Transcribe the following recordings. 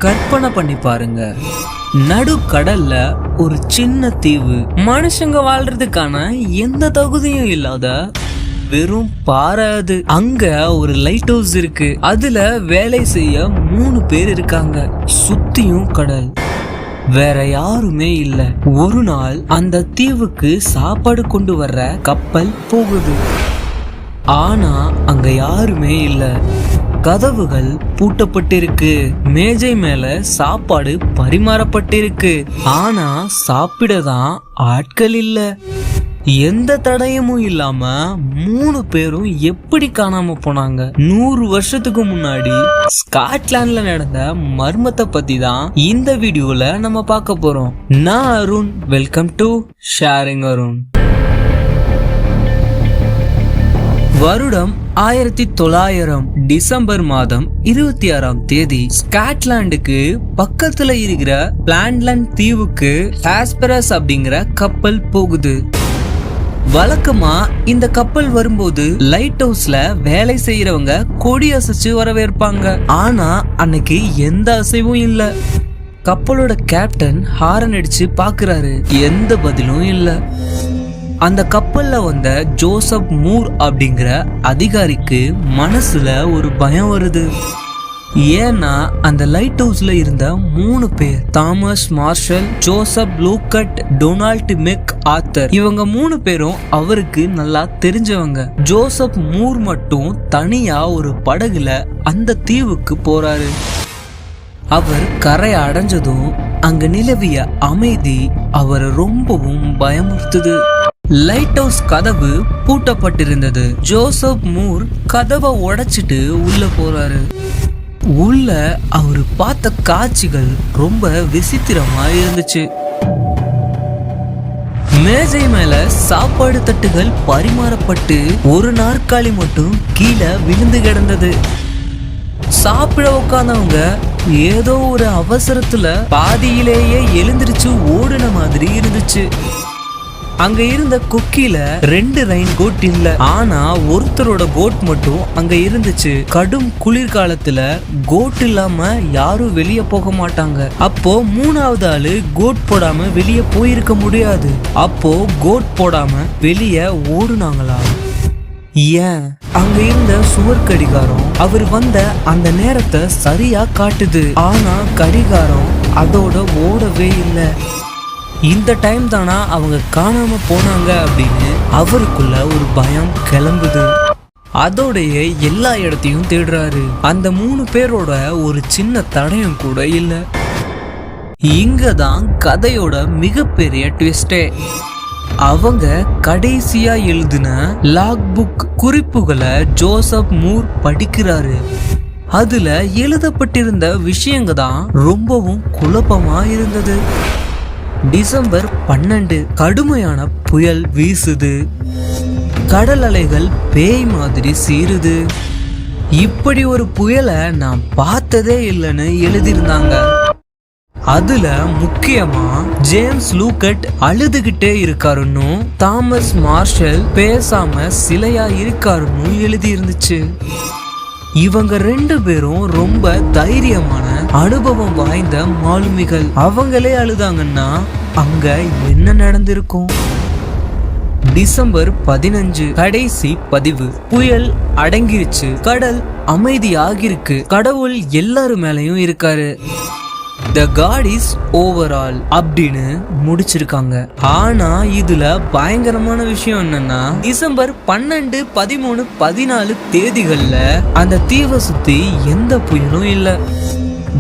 கற்பனை பண்ணி பாருங்க, நடு கடல்ல ஒரு சின்ன தீவு, மனுஷங்க வாழ்றதுக்கான எந்த தகுதியும் இல்லாத வெறும் பாறை அது. அங்க ஒரு லைட் ஹவுஸ் இருக்கு, அதுல வேலை செய்ய 3 பேர் இருக்காங்க. சுத்தியும் கடல், வேற யாருமே இல்ல. ஒரு நாள் அந்த தீவுக்கு சாப்பாடு கொண்டு வர்ற கப்பல் போகுது. ஆனா அங்க யாருமே இல்ல. கதவுகள் பூட்டப்பட்டிருக்கு, மேஜை மேல சாப்பாடு பரிமாறப்பட்டிருக்கு. ஆனா சாப்பிடதான் ஆட்கள் இல்ல. எந்த தடயமும் இல்லாம 3 பேரும் எப்படி காணாம போனாங்க? 100 வருஷத்துக்கு முன்னாடி ஸ்காட்லாண்ட்ல நடந்த மர்மத்தை பத்தி தான் இந்த வீடியோல நம்ம பார்க்க போறோம். நான் Arun, welcome to sharing Arun. வருடம் 1900 டிசம்பர் மாதம் 26ஆம் தேதி ஸ்காட்லாண்டுக்கு பக்கத்துல இருக்கிற பிளாண்ட்லேண்ட் தீவுக்கு ஹாஸ்பரஸ் அப்படிங்கிற கப்பல் போகுது. வழக்கமா இந்த கப்பல் வரும்போது லைட் ஹவுஸ்ல வேலை செய்யறவங்க கொடி அசைச்சு வரவேற்பாங்க. ஆனா அன்னைக்கு எந்த அசைவும் இல்ல. கப்பலோட கேப்டன் ஹாரன் அடிச்சு பாக்குறாரு, எந்த பதிலும் இல்ல. அந்த கப்பல்ல வந்த ஜோசப் மூர் அப்படிங்கிற அதிகாரிக்கு மனசுல ஒரு பயம் வருது. ஏன்னா அந்த லைட் ஹவுஸ்ல இருந்த 3 பேர், தாமஸ் மார்ஷல், ஜோசப் லூக்கட், டொனால்ட் மெக் ஆத்தர், இவங்க 3 பேரும் அவருக்கு நல்லா தெரிஞ்சவங்க. ஜோசப் மூர் மட்டும் தனியா ஒரு படகுல அந்த தீவுக்கு போறாரு. அவர் கரை அடைஞ்சதும் அங்க நிலவிய அமைதி அவரை ரொம்பவும் பயமுறுத்துது. லைட் ஹவுஸ் கதவு பூட்டப்பட்டிருந்தது. ஜோசப் மூர் கதவை உடைச்சிட்டு உள்ள போறாரு. உள்ள அவரு பார்த்த காட்சிகள் ரொம்ப விசித்திரமா இருந்துச்சு. மேஜை மேல சாப்பாடு தட்டுகள் பரிமாறப்பட்டு ஒரு நாற்காலி மட்டும் கீழே விழுந்து கிடந்தது. சாப்பிட உட்கார்ந்தவங்க ஏதோ ஒரு அவசரத்துல பாதியிலேயே எழுந்திருச்சு ஓடுன மாதிரி இருந்துச்சு. அங்க இருந்த குக்கில 2 ரெயின் கோட் இல்ல, ஆனா ஒருத்தரோட கோட் மட்டும் அங்க இருந்துச்சு. கடும் குளிர்காலத்துல கோட் இல்லாம யாரும் வெளியே போக மாட்டாங்க. அப்போ 3வது ஆளு கோட் போடாம வெளியே போயிருக்க முடியாது. அப்போ கோட் போடாம வெளியே ஓடுனாங்களா? ஏன்? அங்க இருந்த சுவர் கடிகாரம் அவர் வந்த அந்த நேரத்தை சரியா காட்டுது. ஆனா கடிகாரம் அதோட ஓடவே இல்லை. இந்த டைம் தானா அவங்க காணாம போனாங்க அப்படின்னு அவருக்குள்ள ஒரு பயம் கிளம்புது. அதோடைய எல்லா இடத்தையும் தேடுறாரு. அந்த 3 பேரோட ஒரு சின்ன தடயம் கூட இல்ல. இங்கதான் கதையோட மிகப்பெரிய ட்விஸ்டே. அவங்க கடைசியா எழுதின லாக் புக் குறிப்புகளை ஜோசப் மூர் படிக்கிறாரு. அதுல எழுதப்பட்டிருந்த விஷயங்க தான் ரொம்பவும் குழப்பமா இருந்தது. டிசம்பர் 12 கடுமையான புயல் வீசுது. கடல் அலைகள் பேய் மாதிரி சீருது. இப்படி ஒரு புயலை நான் பார்த்ததே இல்லைன்னு எழுதியிருந்தாங்க. அதுல முக்கியமா ஜேம்ஸ் லூக்கட் அழுதுகிட்டே இருக்காருன்னு, தாமஸ் மார்ஷல் பேசாம சிலையா இருக்காருன்னு எழுதி இருந்துச்சு. இவங்க 2 பேரும் ரொம்ப தைரியமான அனுபவம் வாய்ந்த மாலுமிகள். அவங்களே அழுதாங்கன்னா அங்க என்ன நடந்திருக்கும்? டிசம்பர் 15 கடைசி பதிவு. புயல் அடங்கிருச்சு, கடல் அமைதியாகிருக்கு, கடவுள் எல்லாரு மேலயும் இருக்காரு. The God is overall அப்படின்னு முடிச்சிருக்காங்க. ஆனா இதுல பயங்கரமான விஷயம் என்னன்னா, டிசம்பர் 12, 13, 14 தேதிகள்ல அந்த தீவை சுத்தி எந்த புயலும் இல்ல.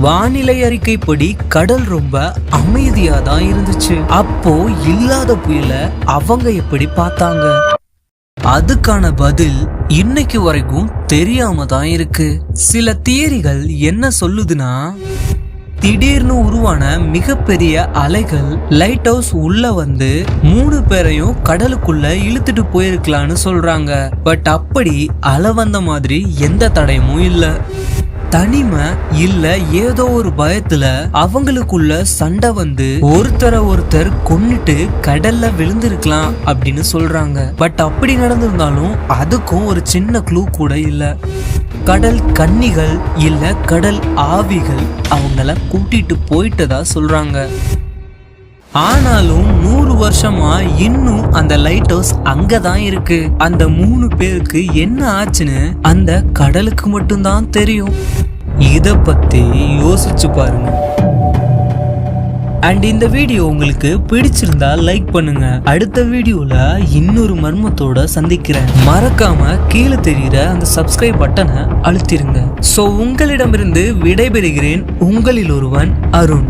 வானிலை அறிக்கைப்படி கடல் ரொம்ப அமைதியா தான் இருந்துச்சு. அப்போ இல்லாத புயல அவங்க எப்படி பார்த்தாங்க? அதுக்கான பதில் இன்னைக்கு வரைக்கும் தெரியாம தான் இருக்கு. சில தியரிகள் என்ன சொல்லுதுன்னா, திடீர்னு உருவான மிகப்பெரிய அலைகள் லைட் ஹவுஸ் உள்ள வந்து 3 பேரையும் கடலுக்குள்ள இழுத்துட்டு போயிருக்கலான்னு சொல்றாங்க. பட் அப்படி அலை வந்த மாதிரி எந்த தடயமும் இல்ல. தனிமை இல்ல, ஏதோ ஒரு பயத்துல அவங்களுக்குள்ள சண்டை வந்து ஒருத்தர் கொன்னுட்டு கடல்ல விழுந்திருக்கலாம் அப்படின்னு சொல்றாங்க. பட் அப்படி நடந்திருந்தாலும் அதுக்கும் ஒரு சின்ன க்ளூ கூட இல்ல. கடல் கன்னிகள் இல்ல கடல் ஆவிகள் அவங்கள கூட்டிட்டு போயிட்டதா சொல்றாங்க. ஆனாலும் 100 வருஷமா இன்னும் அந்த லைட் ஹவுஸ் அங்கதான் இருக்கு. அந்த 3 பேருக்கு என்ன ஆச்சுன்னு அந்த கடலுக்கு மட்டும்தான் தெரியும். இத பத்தி யோசிச்சு பாருங்க. அண்ட் இந்த வீடியோ உங்களுக்கு பிடிச்சிருந்தா லைக் பண்ணுங்க. அடுத்த வீடியோல இன்னொரு மர்மத்தோட சந்திக்கிறேன். மறக்காம கீழே தெரியுற அந்த சப்ஸ்கிரைப் பட்டனை அழுத்திருங்க. சோ உங்களிடமிருந்து விடைபெறுகிறேன். உங்களில் ஒருவன் அருண்.